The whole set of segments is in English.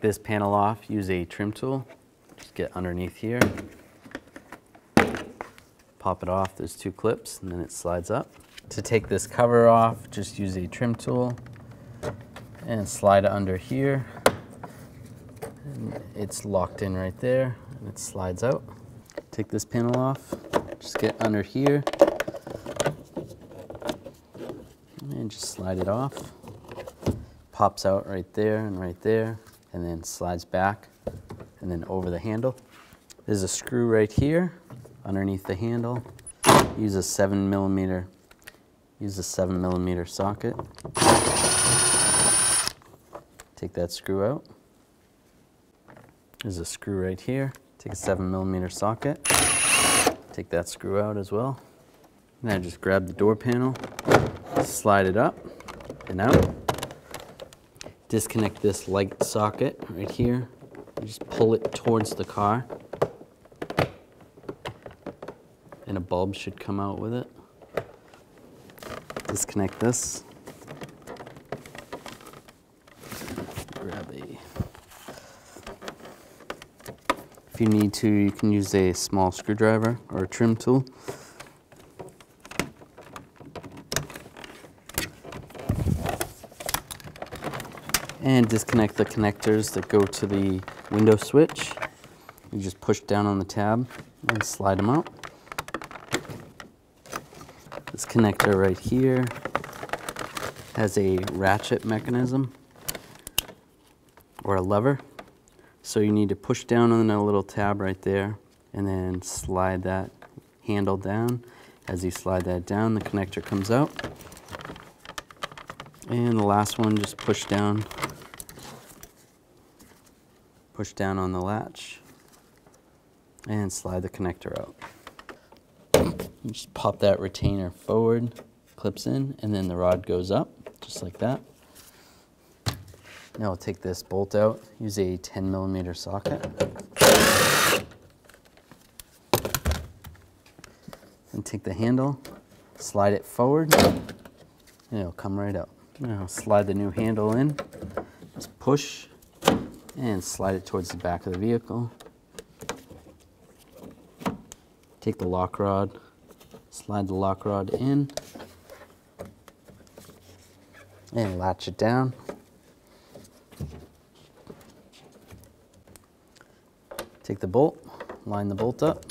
this panel off, use a trim tool. Just get underneath here. Pop it off, there's 2 clips, and then it slides up. To take this cover off, just use a trim tool and slide it under here. And it's locked in right there, and it slides out. Take this panel off, just get under here, and just slide it off. Pops out right there, and then slides back, and then over the handle. There's a screw right here underneath the handle. Use a 7mm socket. Take that screw out. There's a screw right here. Take a 7mm socket. Take that screw out as well. Now just grab the door panel, slide it up and out. Disconnect this light socket right here. You just pull it towards the car, and a bulb should come out with it. Disconnect this. Grab a... If you need to, you can use a small screwdriver or a trim tool. And disconnect the connectors that go to the window switch. You just push down on the tab and slide them out. This connector right here has a ratchet mechanism or a lever. So you need to push down on the little tab right there and then slide that handle down. As you slide that down, the connector comes out. And the last one, just push down on the latch and slide the connector out. You just pop that retainer forward, clips in, and then the rod goes up, just like that. Now we'll take this bolt out, use a 10mm socket. And take the handle, slide it forward, and it'll come right out. Now slide the new handle in, just push, and slide it towards the back of the vehicle. Take the lock rod, slide the lock rod in, and latch it down. Take the bolt, line the bolt up,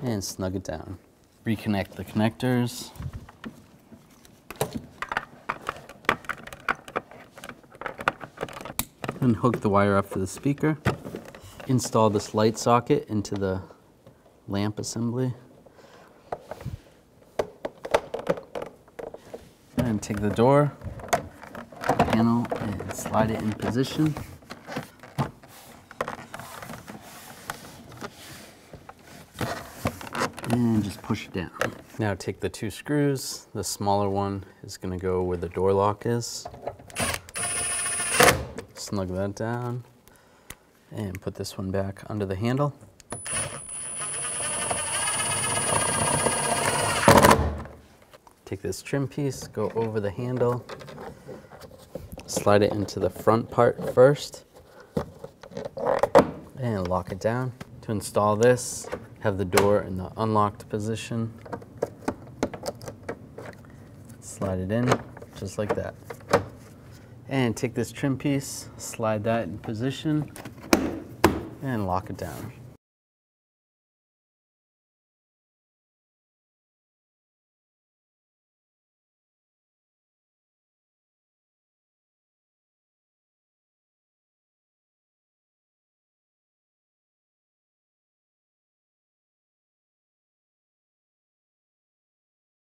and snug it down. Reconnect the connectors. And hook the wire up to the speaker. Install this light socket into the lamp assembly. And take the door panel and slide it in position. And just push it down. Now take the 2 screws. The smaller one is going to go where the door lock is. Snug that down and put this one back under the handle. Take this trim piece, go over the handle, slide it into the front part first, and lock it down. To install this, have the door in the unlocked position. Slide it in, just like that. And take this trim piece, slide that in position, and lock it down.